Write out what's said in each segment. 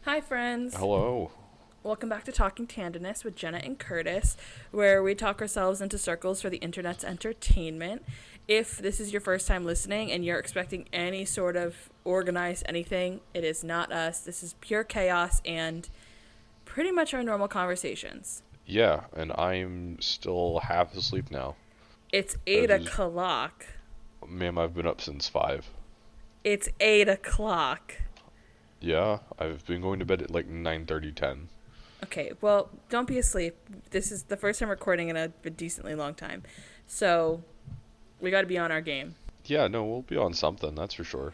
Hi, friends. Hello. Welcome back to Talking Tandemness with Jenna and Curtis, where we talk ourselves into circles for the internet's entertainment. If this is your first time listening and you're expecting any sort of organized anything, it is not us. This is pure chaos and pretty much our normal conversations. Yeah, and I'm still half asleep now. It's 8 It is, o'clock. ma'am, I've been up since 5. It's 8 o'clock. Yeah, I've been going to bed at like 9:30, 10. Okay, well, don't be asleep. This is the first time recording in a decently long time. So, we got to be on our game. Yeah, no, we'll be on something, that's for sure.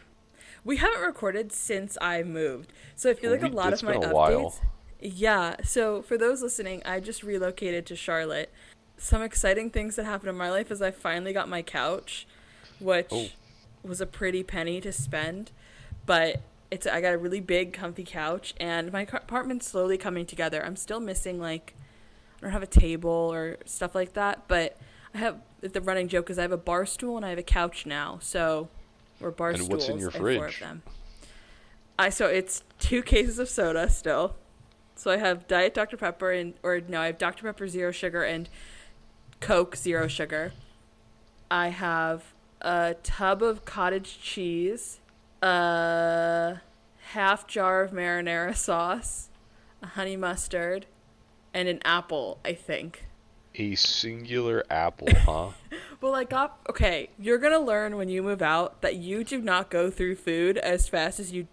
We haven't recorded since I moved. So I feel like a lot It's of my been a updates. while. Yeah. So for those listening, I just relocated to Charlotte. Some exciting things that happened in my life is I finally got my couch, Oh, which was a pretty penny to spend, but I got a really big comfy couch and my apartment's slowly coming together. I'm still missing I don't have a table or stuff like that, but I have the running joke is I have a bar stool and I have a couch now. So or bar and what's in stools your and four of fridge? them. So it's 2 cases of soda still. So I have Diet Dr. Pepper I have Dr. Pepper Zero Sugar and Coke Zero Sugar. I have a tub of cottage cheese, a half jar of marinara sauce, a honey mustard, and an apple, I think. A singular apple, huh? Well, okay, you're going to learn when you move out that you do not go through food as fast as you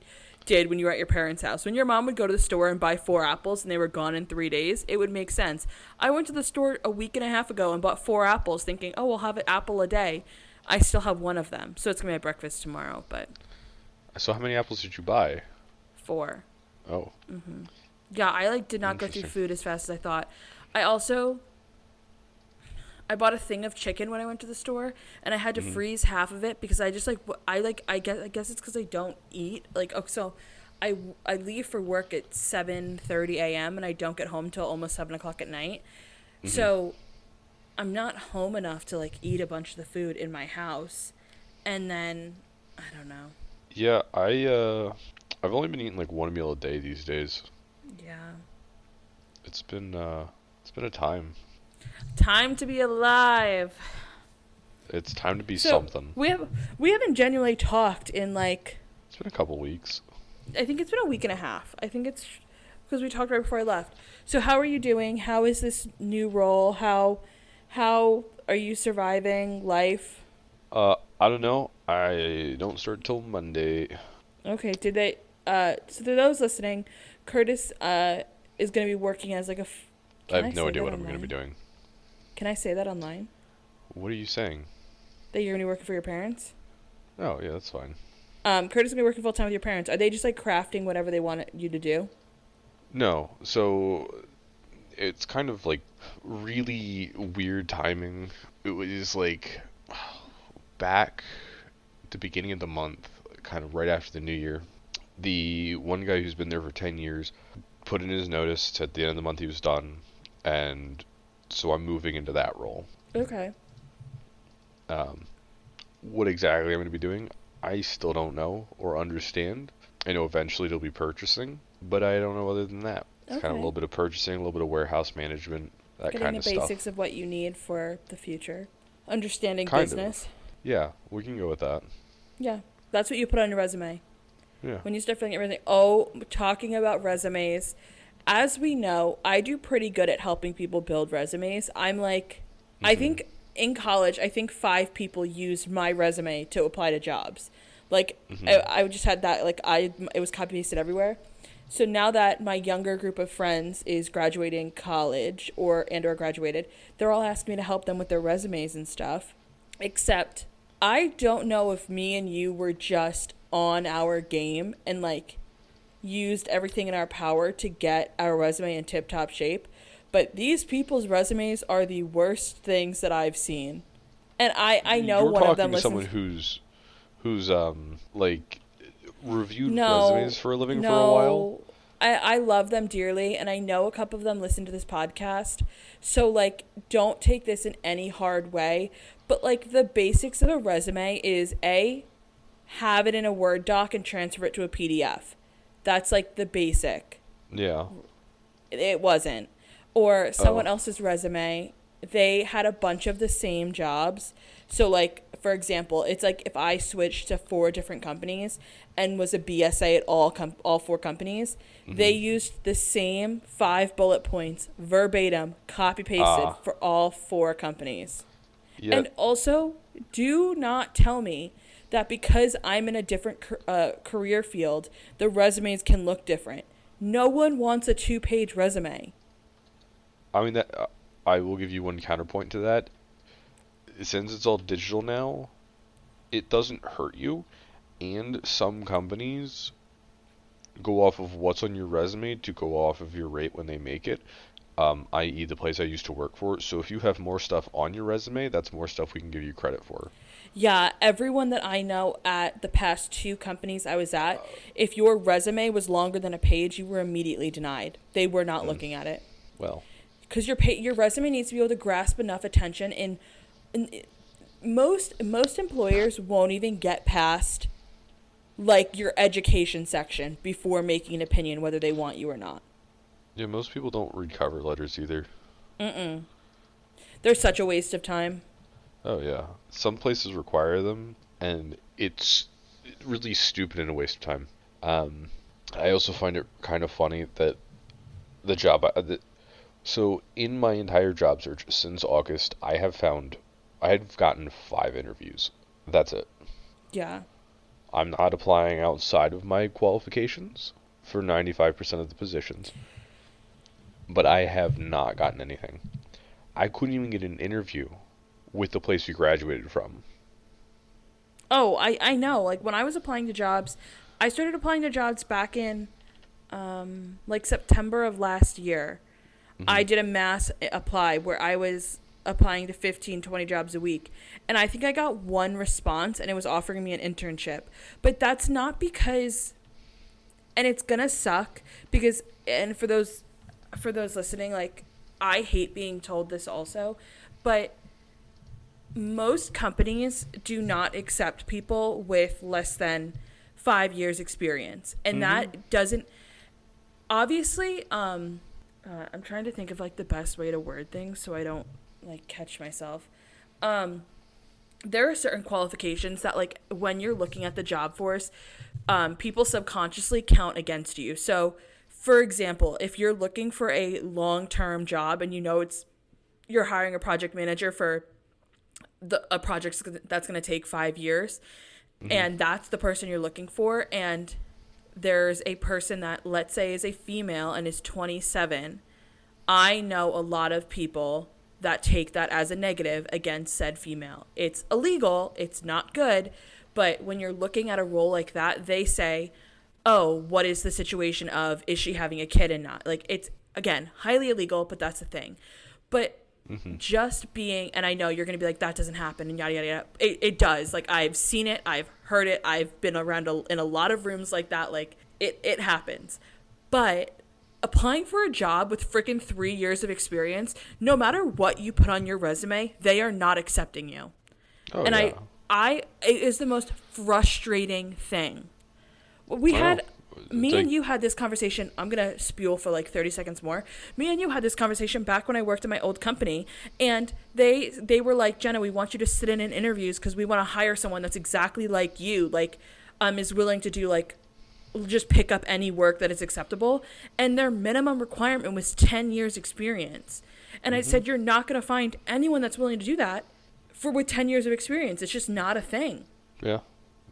did when you were at your parents' house. When your mom would go to the store and buy 4 apples and they were gone in 3 days, it would make sense. I went to the store a week and a half ago and bought 4 apples thinking, oh, we'll have an apple a day. I still have one of them. So it's going to be my breakfast tomorrow, but So how many apples did you buy? 4. Oh, Yeah, I did not go through interesting. food as fast as I thought. I bought a thing of chicken when I went to the store, and I had to Hmm. freeze half of it because I just I guess it's because I don't eat so I leave for work at 7:30 a.m. and I don't get home till almost 7 o'clock at night, Hmm. so I'm not home enough to eat a bunch of the food in my house, and then I don't know. Yeah, I've only been eating like one meal a day these days. Yeah, It's been a time. time to be alive. It's time to be So something. we haven't genuinely talked in It's been a couple weeks. I think it's been a week and a half. I think it's because we talked right before I left. So how are you doing? How is this new role? How are you surviving life? I don't know. I don't start till Monday. Okay, so to those listening, Curtis is going to be working as I can have I no say idea that what I'm going to be online? doing. Can I say that online? What are you saying? That you're going to be working for your parents? Oh, yeah, that's fine. Curtis is going to be working full time with your parents. Are they just crafting whatever they want you to do? No, so it's kind of like really weird timing. It was like back at the beginning of the month, kind of right after the new year. The one guy who's been there for 10 years put in his notice at the end of the month he was done, and so I'm moving into that role. Okay. Um, what exactly I'm going to be doing, I still don't know or understand. I know eventually it'll be purchasing, but I don't know other than that. It's kind of a Okay. little bit of purchasing, a little bit of warehouse management, that Getting kind the of basics stuff. of what you need for the future. Understanding Kind of. business. Yeah, we can go with that. Yeah. That's what you put on your resume. Yeah. When you start filling everything. Oh, talking about resumes. As we know, I do pretty good at helping people build resumes. I Hmm. think in college, I think 5 people used my resume to apply to jobs. Hmm. I just had that, it was copy pasted everywhere. So now that my younger group of friends is graduating college or graduated, they're all asking me to help them with their resumes and stuff. Except I don't know if me and you were just on our game and used everything in our power to get our resume in tip top shape. But these people's resumes are the worst things that I've seen. And I know You're one of them talking to someone listens. who's like reviewed No, resumes for a living for a while. no. I love them dearly, and I know a couple of them listen to this podcast. So, don't take this in any hard way. But, the basics of a resume is A, have it in a Word doc and transfer it to a PDF. That's like the basic. Yeah. It wasn't. Or someone Oh. else's resume, they had a bunch of the same jobs. So, like, for example, it's like if I switched to 4 different companies and was a BSA at all 4 companies, they used the same 5 bullet points, verbatim, copy pasted Ah. for all 4 companies. Yeah. And also, do not tell me that because I'm in a different career field, the resumes can look different. No one wants a 2-page resume. I mean that I will give you one counterpoint to that. Since it's all digital now, it doesn't hurt you, and some companies go off of what's on your resume to go off of your rate when they make it. I.e., the place I used to work for. So if you have more stuff on your resume, that's more stuff we can give you credit for. Yeah, everyone that I know at the past 2 companies I was at, if your resume was longer than a page, you were immediately denied. They were not looking at it. Well, Because your resume needs to be able to grasp enough attention, and most employers won't even get past like your education section before making an opinion whether they want you or not. yeah, most people don't read cover letters either. They're such a waste of time. Oh yeah, some places require them, and it's really stupid and a waste of time. I also find it kind of funny that the job, so in my entire job search since August, I have gotten 5 interviews. That's it. Yeah. I'm not applying outside of my qualifications for 95% of the positions, but I have not gotten anything. I couldn't even get an interview with the place we graduated from. Oh, I know. Like when I was applying to jobs, I started applying to jobs back in like September of last year. I did a mass apply where I was applying to 15, 20 jobs a week. And I think I got one response and it was offering me an internship. But that's not because, and it's going to suck because, and for those listening, like I hate being told this also, but most companies do not accept people with less than 5 years experience. And that doesn't, obviously, I'm trying to think of like the best way to word things so I don't like catch myself. There are certain qualifications that like when you're looking at the job force, people subconsciously count against you. So for example, if you're looking for a long-term job and you know you're hiring a project manager for a project that's going to take 5 years, and that's the person you're looking for, and there's a person that, let's say, is a female and is 27, I know a lot of people that take that as a negative against said female. It's illegal, it's not good, but when you're looking at a role like that, they say, oh, what is the situation of, is she having a kid and not? Like, it's, again, highly illegal, but that's the thing. But just being, and I know you're going to be like, that doesn't happen, and yada, yada, yada. It does. Like, I've seen it, I've heard it, I've been around in a lot of rooms like that. Like, it happens. But applying for a job with freaking 3 years of experience, no matter what you put on your resume, they are not accepting you. Oh, And yeah. it is the most frustrating thing. Me and you had this conversation. I'm going to spew for like 30 seconds more. Me and you had this conversation back when I worked in my old company, and they were like, Jenna, we want you to sit in interviews because we want to hire someone that's exactly like you, like is willing to do like just pick up any work that is acceptable. And their minimum requirement was 10 years experience. And I said, you're not going to find anyone that's willing to do that with 10 years of experience. It's just not a thing. Yeah,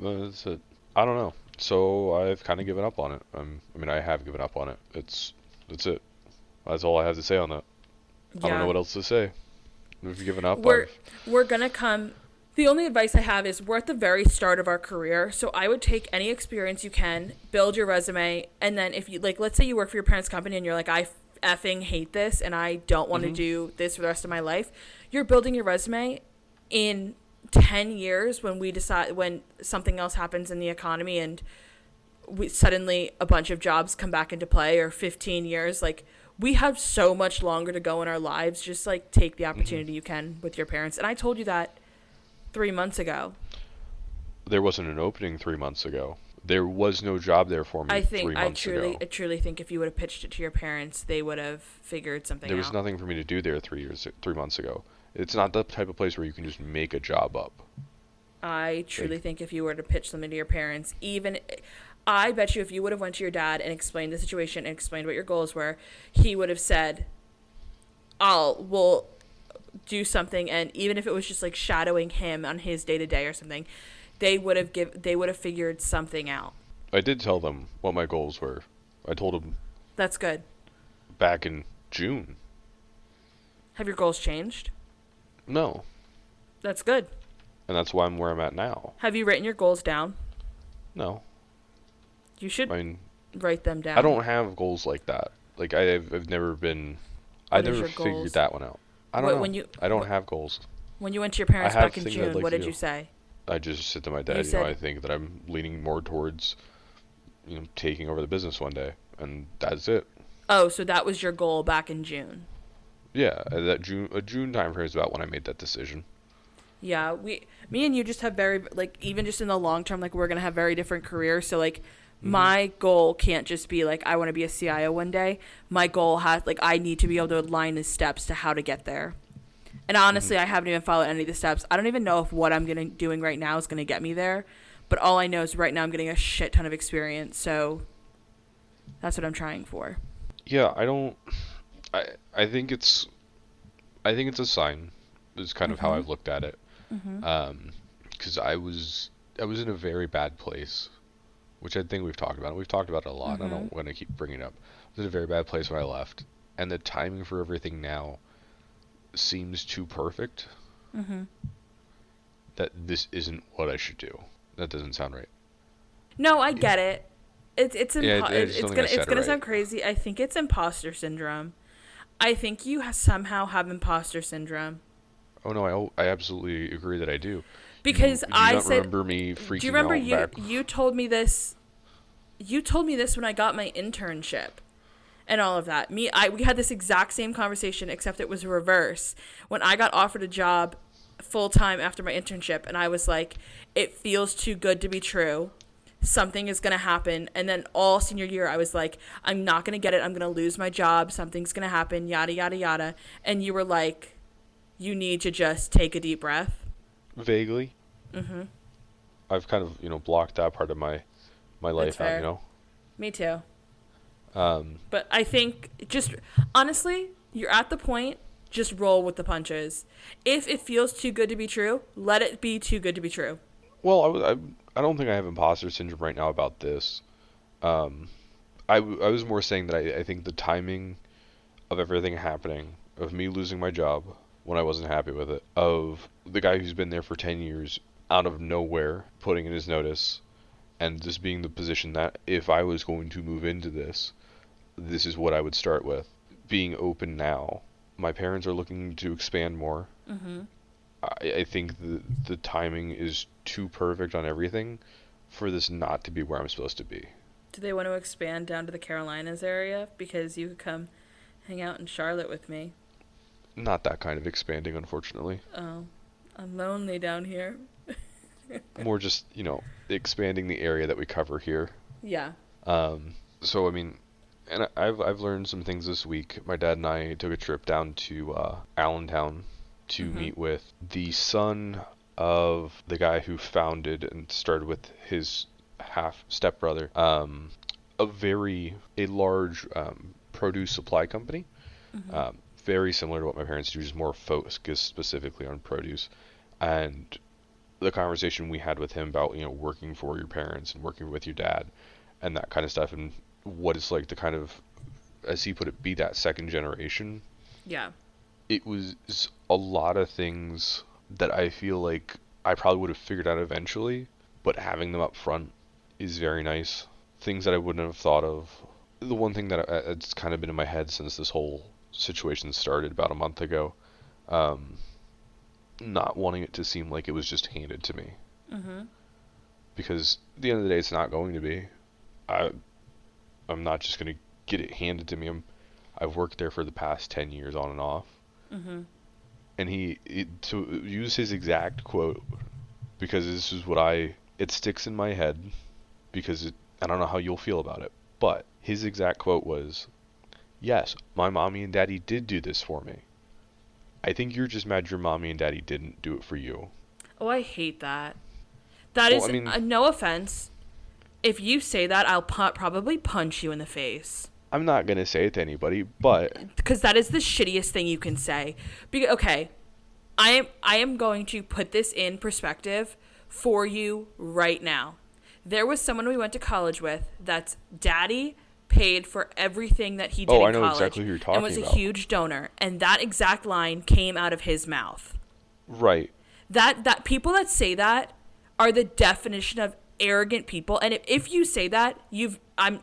that's it. I don't know. So I've kind of given up on it. I have given up on it. That's it. That's all I have to say on that. Yeah. I don't know what else to say. We've given up. We're gonna come. The only advice I have is we're at the very start of our career, so I would take any experience you can, build your resume, and then if you like, let's say you work for your parents' company and you're like, I effing hate this and I don't want to do this for the rest of my life. You're building your resume in 10 years when something else happens in the economy and suddenly a bunch of jobs come back into play, or 15 years, like we have so much longer to go in our lives. Just like take the opportunity you can with your parents. And I told you that 3 months ago. There wasn't an opening 3 months ago. There was no job there for me I think 3 months ago. I truly think if you would have pitched it to your parents, they would have figured something There was out. nothing for me to do there 3 months ago. It's not the type of place where you can just make a job up. I truly Like, think if you were to pitch something to your parents, even I bet you if you would have went to your dad and explained the situation and explained what your goals were, he would have said, we'll do something." And even if it was just like shadowing him on his day to day or something, they would have figured something out. I did tell them what my goals were. I told them That's good. back in June. Have your goals changed? No, That's good. and that's why I'm where I'm at now. Have you written your goals down? No, You should I mean, write them down. I don't have goals like that. Like I've never been. I What is never your figured goals? that one out. I don't know. When you I don't have goals. when you went to your parents I have back in things I'd June, like what to did do. you say? I just said to my You dad, said- I think that I'm leaning more towards, taking over the business one day, and that's it. Oh, so that was your goal back in June. Yeah, a June time frame is about when I made that decision. Yeah, me and you just have very like even just in the long term, like we're gonna have very different careers. So like my goal can't just be like I want to be a CIO one day. My goal has like I need to be able to align the steps to how to get there. And honestly, I haven't even followed any of the steps. I don't even know if what I'm doing right now is gonna get me there. But all I know is right now I'm getting a shit ton of experience. So that's what I'm trying for. Yeah, I don't. I think it's. I think it's a sign. Is kind of how I've looked at it. Because I was in a very bad place, which I think we've talked about. We've talked about it a lot. I don't want to keep bringing it up. I was in a very bad place when I left, and the timing for everything now seems too perfect. That this isn't what I should do. That doesn't sound right. No, I get it. Yeah, I just don't think I said it's it gonna right. sound crazy. I think it's imposter syndrome. I think you somehow have imposter syndrome Oh no, I absolutely agree that I do. because You I don't said. remember me freaking Do you remember out back? you told me this? You told me this when I got my internship, and all of that. We had this exact same conversation, except it was reverse. When I got offered a job full time after my internship, and I was like, "It feels too good to be true. Something is going to happen." And then all senior year, I was like, "I'm not going to get it. I'm going to lose my job. Something's going to happen, yada, yada, yada." And you were like, "You need to just take a deep breath." Vaguely. I've kind of, blocked that part of my life out, fair. Me too. Um, But I think just honestly, you're at the point, just roll with the punches. If it feels too good to be true, let it be too good to be true. well, I don't think I have imposter syndrome right now about this. I was more saying that I think the timing of everything happening, of me losing my job when I wasn't happy with it, of the guy who's been there for 10 years out of nowhere putting in his notice, and this being the position that if I was going to move into this, this is what I would start with. Being open now. My parents are looking to expand more. I think the timing is too perfect on everything for this not to be where I'm supposed to be. Do they want to expand down to the Carolinas area? Because you could come hang out in Charlotte with me. Not that kind of expanding, unfortunately. Oh, I'm lonely down here. More just, expanding the area that we cover here. Yeah. So, I mean, and I've learned some things this week. My dad and I took a trip down to Allentown to meet with the son of the guy who founded and started with his half stepbrother, a large produce supply company. Very similar to what my parents do, just more focused specifically on produce. And the conversation we had with him about, working for your parents and working with your dad and that kind of stuff, and what it's like to kind of, as he put it, be that second generation. Yeah. It was a lot of things that I feel like I probably would have figured out eventually, but having them up front is very nice. Things that I wouldn't have thought of. The one thing that it's kind of been in my head since this whole situation started about a month ago, not wanting it to seem like it was just handed to me. Because at the end of the day, it's not going to be. I'm not just going to get it handed to me. I've worked there for the past 10 years on and off. And to use his exact quote, because this is what it sticks in my head, because I don't know how you'll feel about it, but his exact quote was, "Yes, my mommy and daddy did do this for me. I think you're just mad your mommy and daddy didn't do it for you." Oh, I hate that. That Well, is, I mean, no offense. If you say that, I'll probably punch you in the face. I'm not gonna say it to anybody, but Because that is the shittiest thing you can say. Okay, I am going to put this in perspective for you right now. There was someone we went to college with that's daddy paid for everything that he did in I know college exactly who you're talking and was a about. huge donor, and that exact line came out of his mouth. right. That people that say that are the definition of arrogant people, and if you say that, I'm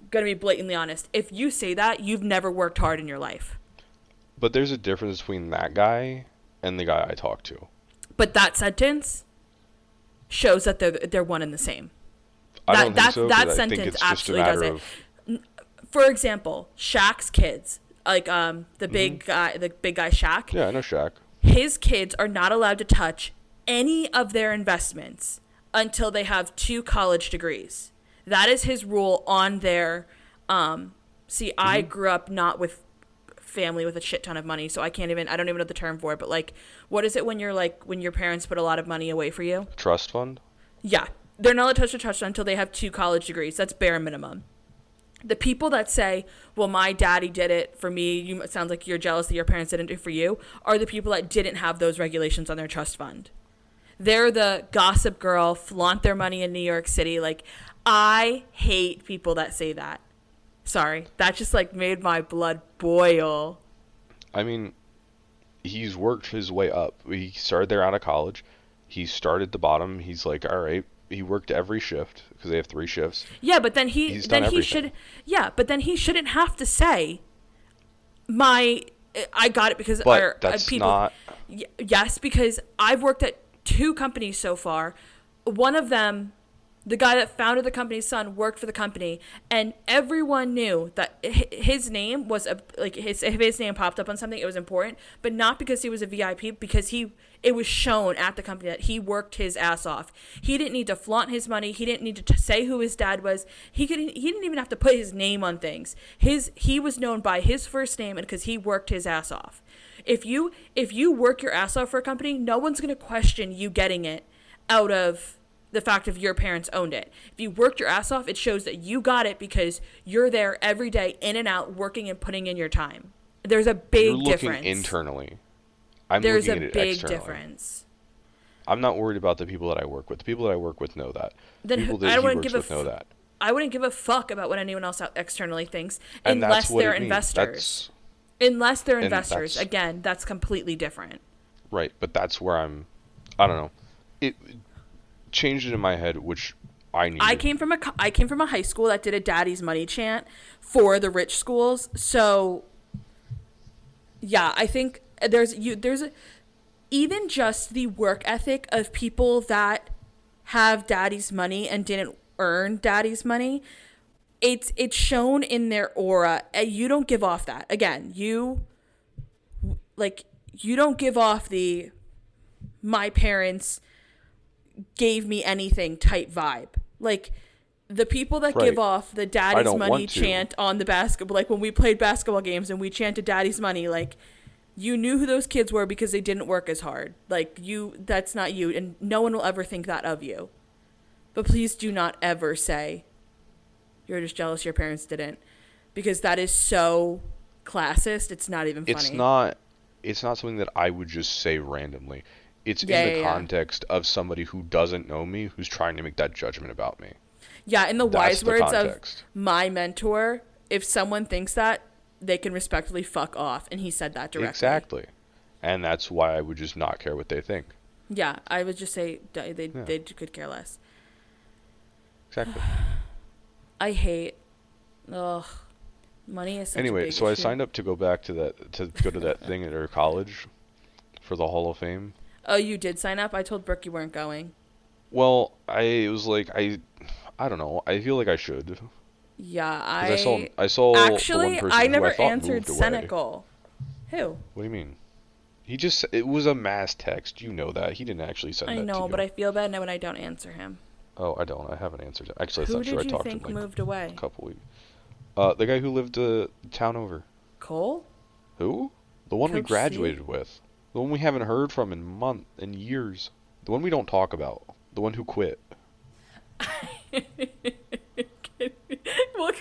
gonna be blatantly honest. If you say that, you've never worked hard in your life. But there's a difference between that guy and the guy I talked to. But that sentence shows that they're one and the same. I don't think so, That 'cause I think sentence it's just a actually does matter it. of, For example, Shaq's kids, like the big guy Shaq. yeah, I know Shaq. His kids are not allowed to touch any of their investments until they have 2 college degrees. That is his rule on their. I grew up not with family with a shit ton of money, so I don't even know the term for it, but like, what is it when your parents put a lot of money away for you? Trust fund? Yeah. They're not allowed to touch a touchdown until they have 2 college degrees. That's bare minimum. The people that say, well, my daddy did it for me, it sounds like you're jealous that your parents didn't do it for you, are the people that didn't have those regulations on their trust fund. They're the gossip girl, flaunt their money in New York City. Like, I hate people that say that. Sorry. That just, like, made my blood boil. I mean, he's worked his way up. He started there out of college. He started at the bottom. He's like, all right. He worked every shift because they have 3 shifts. Yeah, but then He's done everything. but then he shouldn't have to say, I got it because But that's people. not. Yes, because I've worked at 2 companies so far. One of them, the guy that founded the company's son worked for the company, and everyone knew that his name was if his name popped up on something, it was important, but not because he was a VIP, because it was shown at the company that he worked his ass off. He didn't need to flaunt his money. He didn't need to say who his dad was. He didn't even have to put his name on things. He was known by his first name, and because he worked his ass off. If you work your ass off for a company, no one's going to question you getting it out of the fact of your parents owned it. If you worked your ass off, it shows that you got it because you're there every day, in and out, working and putting in your time. There's a big difference. You're looking internally. I'm There's looking a at it big externally. difference. I'm not worried about the people that I work with. The people that I work with know that. Then People I that he wouldn't works give a with know that. I wouldn't give a fuck about what anyone else externally thinks, And unless that's what they're it means. investors. Unless they're and investors. that's- Again, that's completely different. Right, but that's where I don't know. It changed it in my head, which I needed. I came from a high school that did a daddy's money chant for the rich schools. So yeah, I think there's even just the work ethic of people that have daddy's money and didn't earn daddy's money. It's shown in their aura. You don't give off that. Again, you don't give off the my parents gave me anything type vibe. Like, the people that give Right. off the daddy's don't money want to. chant on the basketball, like when we played basketball games and we chanted daddy's money, like, you knew who those kids were because they didn't work as hard. Like, that's not you, and no one will ever think that of you. But please do not ever say you're just jealous your parents didn't, because that is so classist. It's not even funny. It's not something that I would just say randomly. It's Yeah, in the yeah. context of somebody who doesn't know me, who's trying to make that judgment about me. Yeah, in the That's wise the words context. of my mentor, if someone thinks that, they can respectfully fuck off. And he said that directly. Exactly. And that's why I would just not care what they think. Yeah, I would just say they could care less. Exactly. I hate, money is such a Anyway, big so I issue. signed up to go back to that thing at our college for the Hall of Fame. Oh, you did sign up? I told Brooke you weren't going. Well, I don't know. I feel like I should. Yeah, 'Cause I saw the one actually, person I who never I thought answered moved away. Senecal. Who? What do you mean? It was a mass text. You know that. He didn't actually send I that to know, you. but I feel bad now when I don't answer him. Oh, I don't. I haven't answered it. Actually, that's Who not true. I did you talked to him think like moved a away? couple weeks. The guy who lived town over. Cole? Who? The one we Coach C? graduated with. The one we haven't heard from in years. The one we don't talk about. The one who quit. Well,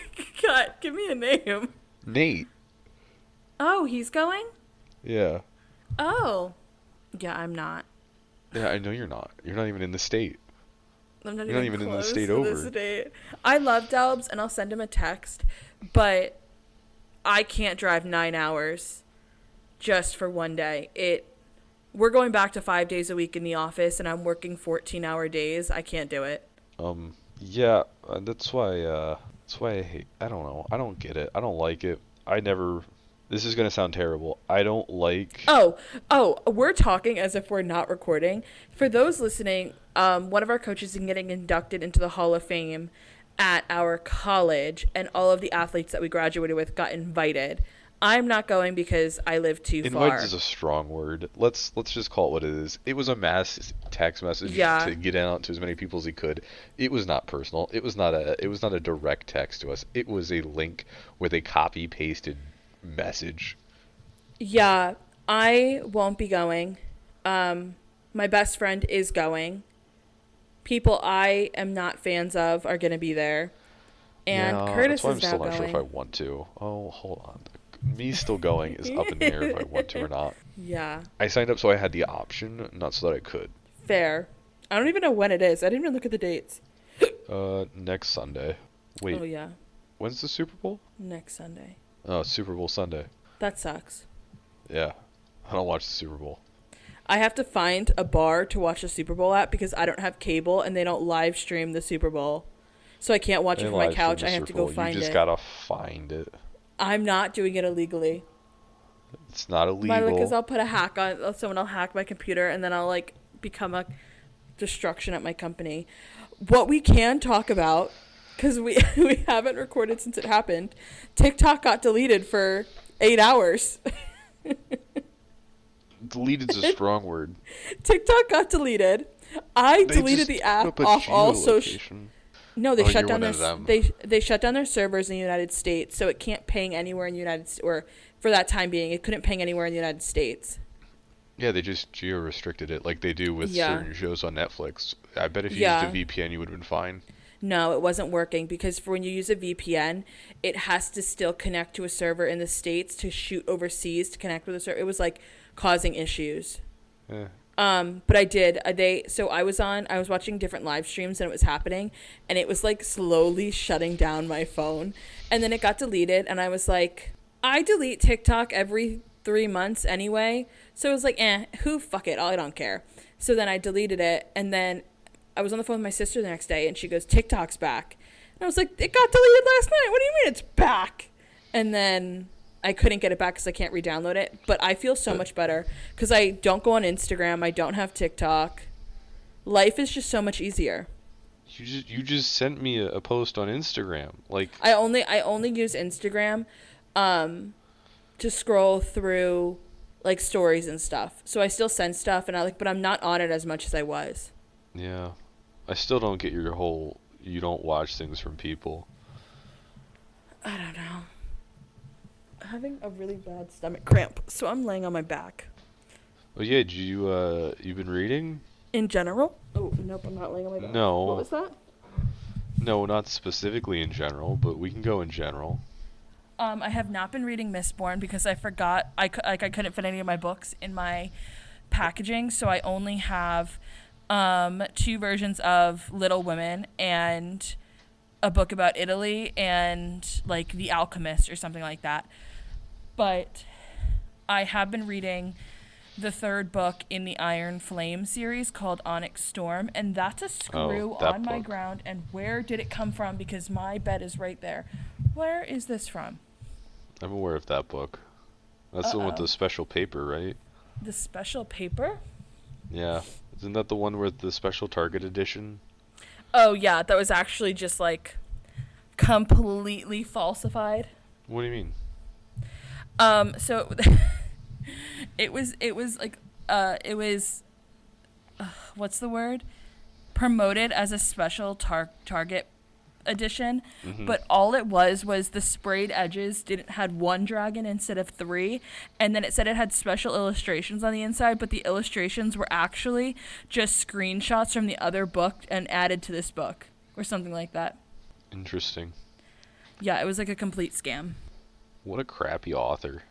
God, give me a name. Nate. Oh, he's going? Yeah. Oh. Yeah, I'm not. Yeah, I know you're not. You're not even in the state. I'm not You're not even even in the close state to this over. date. I love Delbs, and I'll send him a text, but I can't drive 9 hours just for one day. We're going back to 5 days a week in the office, and I'm working 14-hour days. I can't do it. Yeah, that's why I hate, I don't know. I don't get it. I don't like it. This is gonna sound terrible. I don't like, Oh, we're talking as if we're not recording. For those listening, one of our coaches is getting inducted into the Hall of Fame at our college, and all of the athletes that we graduated with got invited. I'm not going because I live too invited far. is a strong word. Let's just call it what it is. It was a mass text message Yeah. to get out to as many people as he could. It was not personal. It was not a direct text to us. It was a link with a copy pasted message. Yeah, I won't be going. My best friend is going. People I am not fans of are going to be there. And Yeah, Curtis that's why I'm is now still not sure if I going. want to. Oh, hold on. Me still going is up in the air if I want to or not. Yeah, I signed up so I had the option, not so that I could. fair. I don't even know when it is. I didn't even look at the dates. Next Sunday. Wait, Oh, yeah, when's the Super Bowl? next Sunday. Oh, Super Bowl Sunday. That sucks. Yeah, I don't watch the Super Bowl. I have to find a bar to watch the Super Bowl at because I don't have cable and they don't live stream the Super Bowl. So I can't watch it They from my live stream couch. the I have Super to go Bowl. find You just it. gotta find it. I'm not doing it illegally. It's not My luck is illegal. I'll put a hack on. Someone will hack my computer and then I'll like become a destruction at my company. What we can talk about, because we we haven't recorded since it happened. TikTok got deleted for 8 hours. Deleted's a strong word. TikTok got deleted. I They deleted just the put app up a off all social. geolocation. No, they Oh, shut you're down one their of them. they shut down their servers in the United States, so it can't ping anywhere in the United States, or for that time being, it couldn't ping anywhere in the United States. Yeah, they just geo-restricted it like they do with Yeah. certain shows on Netflix. I bet if you Yeah. used a VPN, you would have been fine. No, it wasn't working because for when you use a VPN, it has to still connect to a server in the States to shoot overseas to connect with a server. It was like causing issues. Eh. But I did. I was watching different live streams and it was happening, and it was like slowly shutting down my phone, and then it got deleted, and I was like, I delete TikTok every 3 months anyway, so it was like, fuck it, I don't care. So then I deleted it, and then I was on the phone with my sister the next day, and she goes, TikTok's back, and I was like, it got deleted last night. What do you mean it's back? And then I couldn't get it back because I can't re-download it. But I feel so much better because I don't go on Instagram. I don't have TikTok. Life is just so much easier. You just sent me a post on Instagram. Like, I only use Instagram to scroll through like stories and stuff. So I still send stuff but I'm not on it as much as I was. yeah. I still don't get your whole you don't watch things from people. I don't know. I'm having a really bad stomach cramp, so I'm laying on my back. Oh yeah, you've been reading? In general? Oh, nope, I'm not laying on my back. No. What was that? No, not specifically in general, but we can go in general. I have not been reading Mistborn because I forgot I couldn't fit any of my books in my packaging, so I only have 2 versions of Little Women and a book about Italy and like The Alchemist or something like that. But I have been reading the 3rd book in the Iron Flame series called Onyx Storm, and that's a screw that on my book. ground. And where did it come from? Because my bed is right there. Where is this from? I'm aware of that book. That's the one with the special paper, right? The special paper? Yeah. Isn't that the one with the special Target edition? Oh, yeah, that was actually just like completely falsified. What do you mean? So it was like what's the word? promoted as a special Target edition, Hmm. but all it was the sprayed edges didn't had one dragon instead of three, and then it said it had special illustrations on the inside, but the illustrations were actually just screenshots from the other book and added to this book or something like that. Interesting. Yeah, it was like a complete scam. What a crappy author.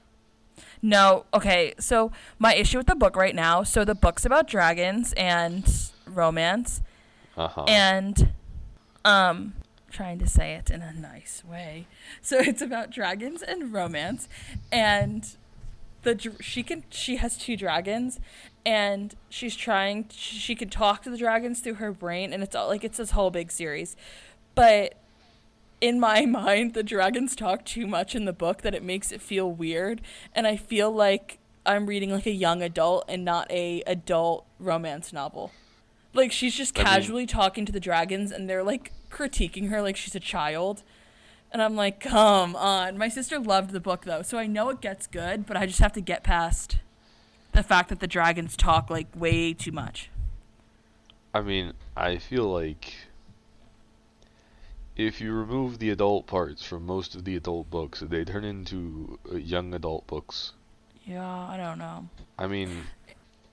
No, okay, so my issue with the book right now, so the book's about dragons and romance, Uh-huh. and trying to say it in a nice way. So it's about dragons and romance, and she has two dragons, and she can talk to the dragons through her brain, and it's all like it's this whole big series. But in my mind, the dragons talk too much in the book that it makes it feel weird, and I feel like I'm reading like a young adult and not a adult romance novel. Like, she's just casually talking to the dragons, and they're like critiquing her like she's a child. And I'm like, come on. My sister loved the book though, so I know it gets good, but I just have to get past the fact that the dragons talk like way too much. I mean, I feel like if you remove the adult parts from most of the adult books, they turn into young adult books. Yeah, I don't know. I mean,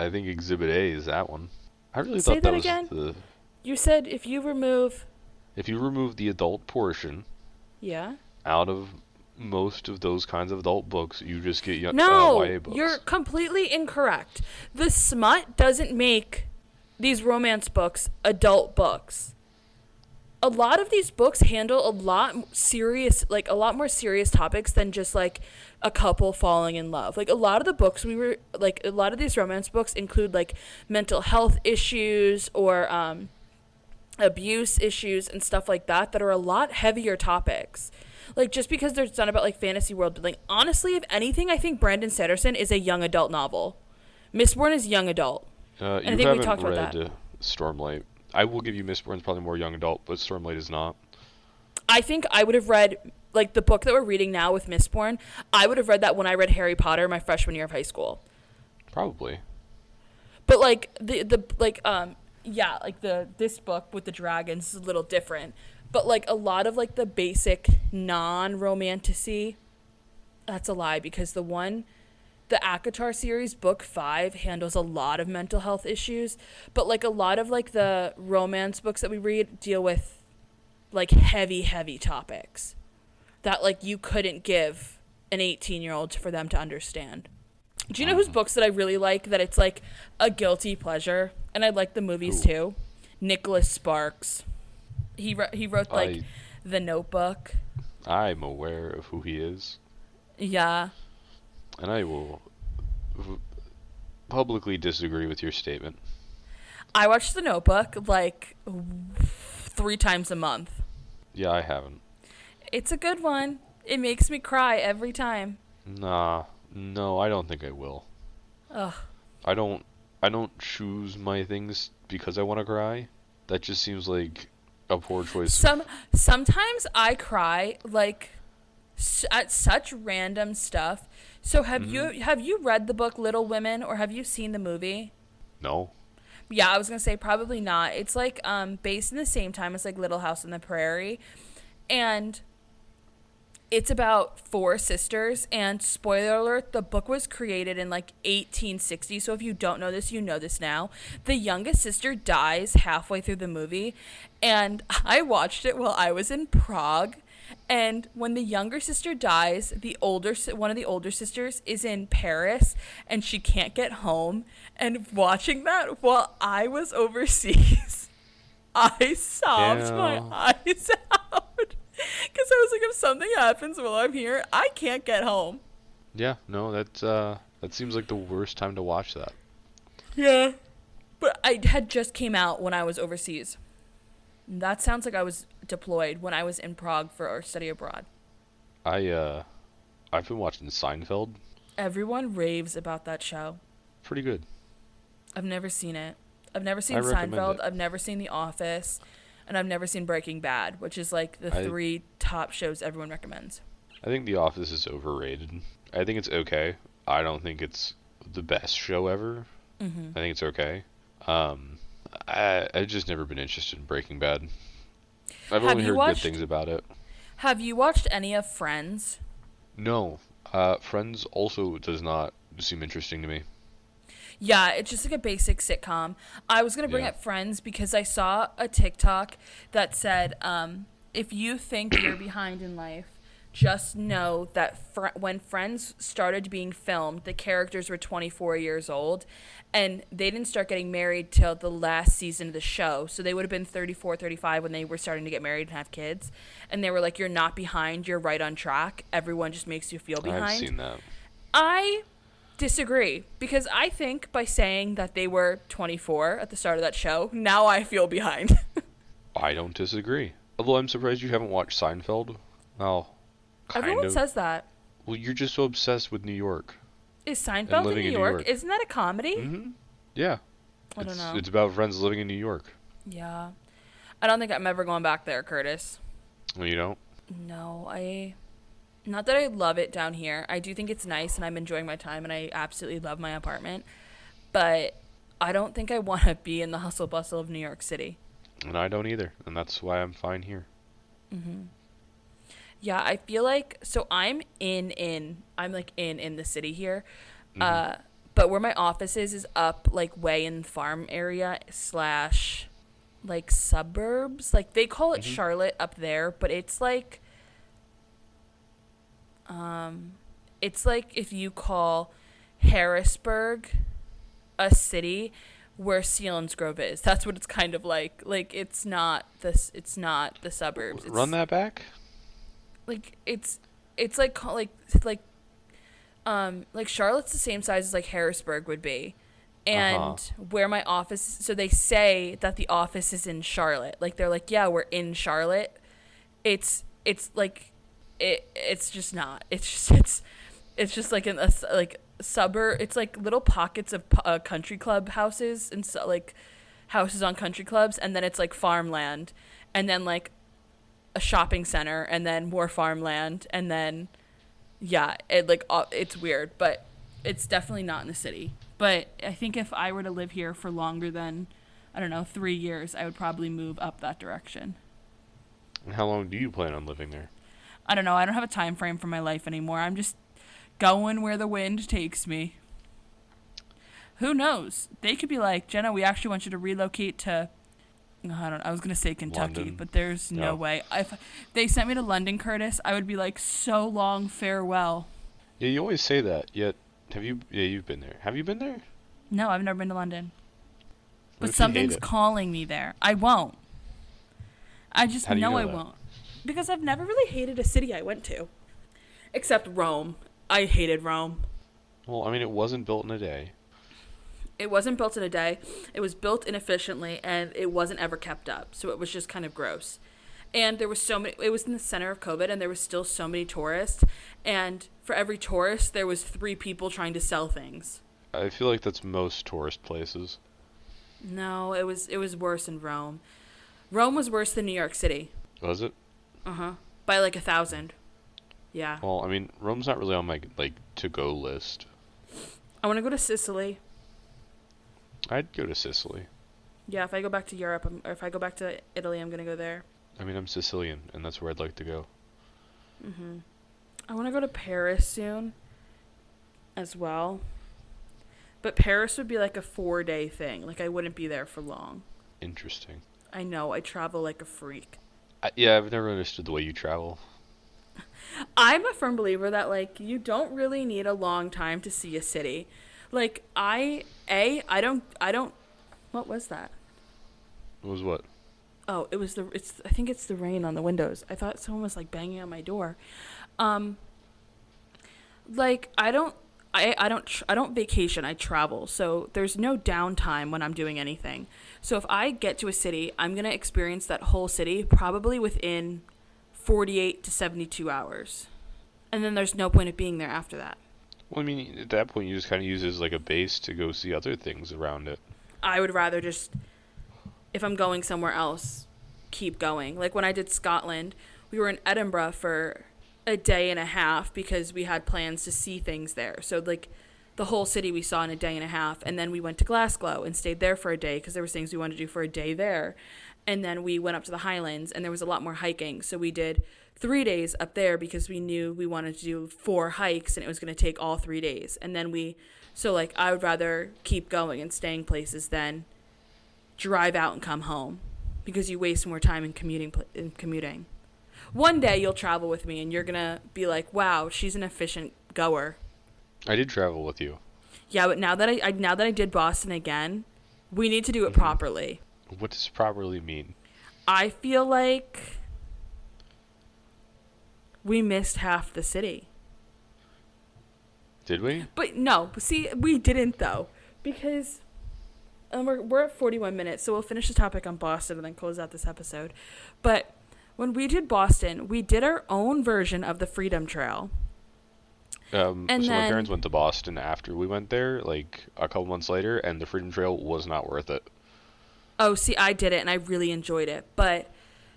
I think Exhibit A is that one. I really Say thought that that was again? You said if you remove... if you remove the adult portion Yeah? out of most of those kinds of adult books, you just get No, YA books. you're completely incorrect. The smut doesn't make these romance books adult books. A lot of these books handle a lot more serious topics than just like a couple falling in love. Like a lot of the books a lot of these romance books include like mental health issues or abuse issues and stuff like that are a lot heavier topics. Like, just because they're done about like fantasy world building. Honestly, if anything, I think Brandon Sanderson is a young adult novel. Mistborn is young adult. You I think haven't we talked about read that. Stormlight. I will give you Mistborn's probably more young adult, but Stormlight is not. I think I would have read like the book that we're reading now with Mistborn. I would have read that when I read Harry Potter my freshman year of high school. Probably. But like this book with the dragons is a little different. But like a lot of like the basic non-romantasy, that's a lie, because the ACOTAR series, book 5, handles a lot of mental health issues. But like a lot of like the romance books that we read deal with like heavy topics that like you couldn't give an 18-year-old for them to understand. Do you know whose books that I really like, that it's like a guilty pleasure, and I like the movies too? Nicholas Sparks. He wrote like The Notebook. I'm aware of who he is. Yeah. And I will publicly disagree with your statement. I watch The Notebook like 3 times a month. Yeah, I haven't. It's a good one. It makes me cry every time. Nah, no, I don't think I will. Ugh. I don't choose my things because I want to cry. That just seems like a poor choice. Sometimes I cry like at such random stuff. So have you read the book Little Women, or have you seen the movie? No. Yeah, I was gonna say probably not. It's like based in the same time as like Little House on the Prairie, and it's about 4 sisters. And spoiler alert, the book was created in like 1860. So if you don't know this, you know this now. The youngest sister dies halfway through the movie, and I watched it while I was in Prague. And when the younger sister dies, one of the older sisters is in Paris, and she can't get home. And watching that while I was overseas, I sobbed my eyes out. Because I was like, if something happens while I'm here, I can't get home. Yeah, no, that seems like the worst time to watch that. Yeah. But I had just came out when I was overseas. That sounds like I was deployed when I was in Prague for our study abroad. I've been watching Seinfeld. Everyone raves about that show. Pretty good. I've never seen it. I've never seen recommend Seinfeld. it. I've never seen The Office. And I've never seen Breaking Bad, which is like the 3 top shows everyone recommends. I think The Office is overrated. I think it's okay. I don't think it's the best show ever. Mm-hmm. I think it's okay. I've just never been interested in Breaking Bad. I've Have only you heard good watched things about it. Have you watched any of Friends? No, Friends also does not seem interesting to me. Yeah, it's just like a basic sitcom. I was gonna bring Yeah. up Friends because I saw a TikTok that said, if you think you're behind in life, just know that when Friends started being filmed, the characters were 24 years old, and they didn't start getting married till the last season of the show. So they would have been 34, 35 when they were starting to get married and have kids. And they were like, "You're not behind. You're right on track. Everyone just makes you feel I've behind." seen that. I disagree because I think by saying that they were 24 at the start of that show, now I feel behind. I don't disagree. Although I'm surprised you haven't watched Seinfeld. Well, kind Everyone of. says that. Well, you're just so obsessed with New York Is and Seinfeld in living New in New York? York. Isn't that a comedy? Mm-hmm. Yeah. I don't know. It's about friends living in New York. Yeah. I don't think I'm ever going back there, Curtis. Well, you know? No, not that I love it down here. I do think it's nice and I'm enjoying my time and I absolutely love my apartment. But I don't think I want to be in the hustle bustle of New York City. And I don't either. And that's why I'm fine here. Yeah, I feel like so I'm like in the city here. But where my office is up like way in the farm area slash like suburbs. Like they call it Charlotte up there, but it's like if you call Harrisburg a city where Selinsgrove is. That's what it's kind of like. Like it's not the suburbs. It's, Run that back? like it's like Charlotte's the same size as like Harrisburg would be. And where my office, so they say that the office is in Charlotte. Like they're like, yeah, we're in Charlotte. It's like it's just not. It's just like in a like suburb. It's like little pockets of country club houses and so like houses on country clubs, and then it's like farmland, and then like a shopping center, and then more farmland, and then yeah, it's weird, but it's definitely not in the city. But I think if I were to live here for longer than, I don't know, 3 years, I would probably move up that direction. And how long do you plan on living there? I don't know. I don't have a time frame for my life anymore. I'm just going where the wind takes me. Who knows? They could be like, Jenna, we actually want you to relocate to, I was going to say Kentucky, London. but there's no way. If they sent me to London, Curtis, I would be like, so long, farewell. Yeah, you always say that, yet you've been there. Have you been there? No, I've never been to London. What But if you hate something's it? calling me there. I won't. I just How do you know I that? won't. Because I've never really hated a city I went to. Except Rome. I hated Rome. Well, I mean, it wasn't built in a day. It wasn't built in a day. It was built inefficiently, and it wasn't ever kept up. So it was just kind of gross. And there was so many. It was in the center of COVID, and there was still so many tourists. And for every tourist, there was 3 people trying to sell things. I feel like that's most tourist places. No, it was worse in Rome. Rome was worse than New York City. Was it? By like 1,000. Yeah. Well, I mean, Rome's not really on my to-go list. I want to go to Sicily. I'd go to Sicily. Yeah, if I go back to Europe, or if I go back to Italy, I'm gonna go there. I mean, I'm Sicilian, and that's where I'd like to go. I want to go to Paris soon as well. But Paris would be like a 4-day thing. Like, I wouldn't be there for long. Interesting. I know, I travel like a freak. Yeah, I've never understood the way you travel. I'm a firm believer that, like, you don't really need a long time to see a city. Like, I don't, what was that? It was what? Oh, I think it's the rain on the windows. I thought someone was, like, banging on my door. Like, I don't vacation, I travel. So there's no downtime when I'm doing anything. So if I get to a city, I'm going to experience that whole city probably within 48 to 72 hours. And then there's no point of being there after that. Well, I mean, at that point, you just kind of use it as like a base to go see other things around it. I would rather just, if I'm going somewhere else, keep going. Like when I did Scotland, we were in Edinburgh for a day and a half because we had plans to see things there. So like the whole city we saw in a day and a half. And then we went to Glasgow and stayed there for a day because there was things we wanted to do for a day there. And then we went up to the Highlands, and there was a lot more hiking. So we did 3 days up there because we knew we wanted to do 4 hikes, and it was going to take all 3 days. And then I would rather keep going and staying places than drive out and come home, because you waste more time in commuting. One day you'll travel with me, and you're going to be like, wow, she's an efficient goer. I did travel with you. Yeah, but now that I did Boston again, we need to do it properly. What does properly mean? I feel like we missed half the city. Did we? But no, see, we didn't though, because we're at 41 minutes, so we'll finish the topic on Boston and then close out this episode. But when we did Boston, we did our own version of the Freedom Trail. My parents went to Boston after we went there, like a couple months later, and the Freedom Trail was not worth it. Oh, see, I did it, and I really enjoyed it. But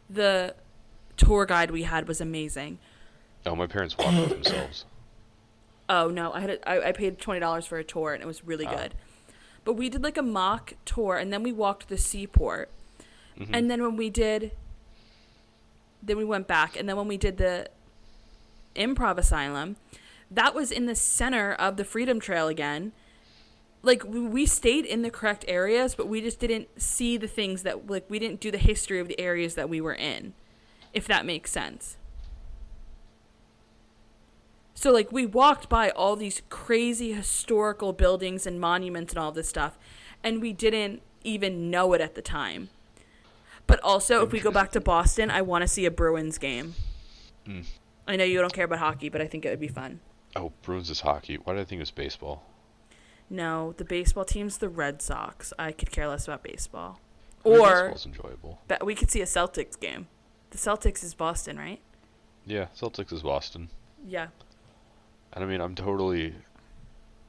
the tour guide we had was amazing. Oh, my parents walked it themselves. Oh, no, I paid $20 for a tour, and it was really good. But we did like a mock tour, and then we walked the seaport. Mm-hmm. And then then we went back, and then when we did the Improv Asylum, that was in the center of the Freedom Trail again. Like, we stayed in the correct areas, but we just didn't see the things that, like, we didn't do the history of the areas that we were in, if that makes sense. So, like, we walked by all these crazy historical buildings and monuments and all this stuff, and we didn't even know it at the time. But also, if we go back to Boston, I want to see a Bruins game. Mm. I know you don't care about hockey, but I think it would be fun. Oh, Bruins is hockey. Why did I think it was baseball? No, the baseball team's the Red Sox. I could care less about baseball. Baseball's enjoyable. We could see a Celtics game. The Celtics is Boston, right? Yeah, Celtics is Boston. Yeah. And I mean, I'm totally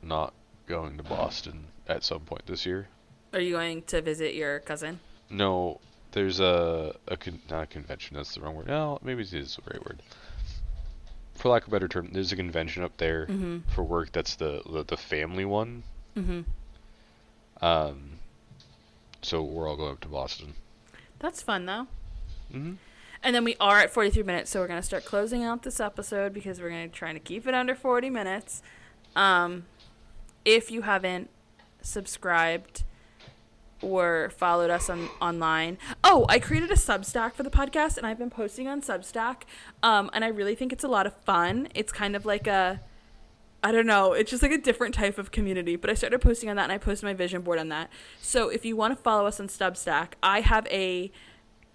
not going to Boston at some point this year. Are you going to visit your cousin? No, there's not a convention, that's the wrong word. No, maybe it is the right word. For lack of a better term, there's a convention up there for work that's the family one. Mm-hmm. So we're all going up to Boston. That's fun, though. Mm-hmm. And then we are at 43 minutes, so we're going to start closing out this episode because we're going to try to keep it under 40 minutes. If you haven't subscribed or followed us online. Oh, I created a Substack for the podcast, and I've been posting on Substack, and I really think it's a lot of fun. It's kind of like I don't know, it's just like a different type of community, but I started posting on that, and I posted my vision board on that. So if you want to follow us on Substack, I have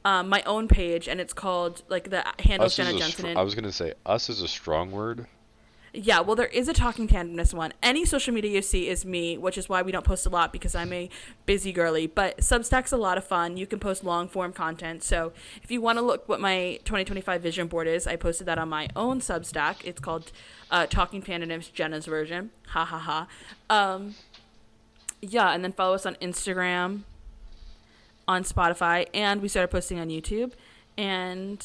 my own page, and it's called, like, the handle Jenna Jensen. I was going to say, us is a strong word. Yeah, well, there is a Talking Tandomness one. Any social media you see is me, which is why we don't post a lot, because I'm a busy girly. But Substack's a lot of fun. You can post long-form content. So if you want to look what my 2025 vision board is, I posted that on my own Substack. It's called Talking Tandomness, Jenna's version. Ha, ha, ha. Yeah, and then follow us on Instagram, on Spotify, and we started posting on YouTube. And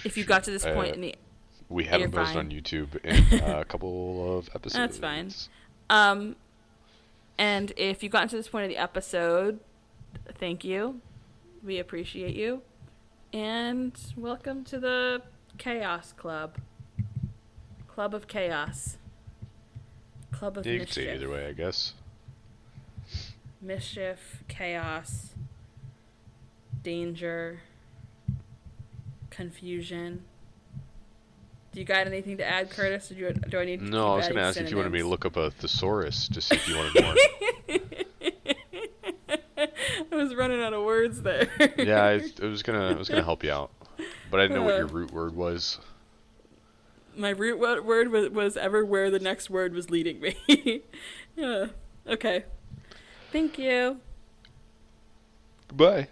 if you got to this point in the... We haven't posted on YouTube in a couple of episodes. That's fine. And if you got to this point of the episode, thank you. We appreciate you. And welcome to the Chaos Club. Club of Chaos. Club of Mischief. You can say it either way, I guess. Mischief, chaos, danger, confusion. Do you got anything to add, Curtis? Or do I need to No, I was going to ask if you wanted me to look up a thesaurus to see if you wanted more. I was running out of words there. Yeah, I was gonna help you out, but I didn't know what your root word was. My root word was ever where the next word was leading me. Yeah. Okay. Thank you. Goodbye.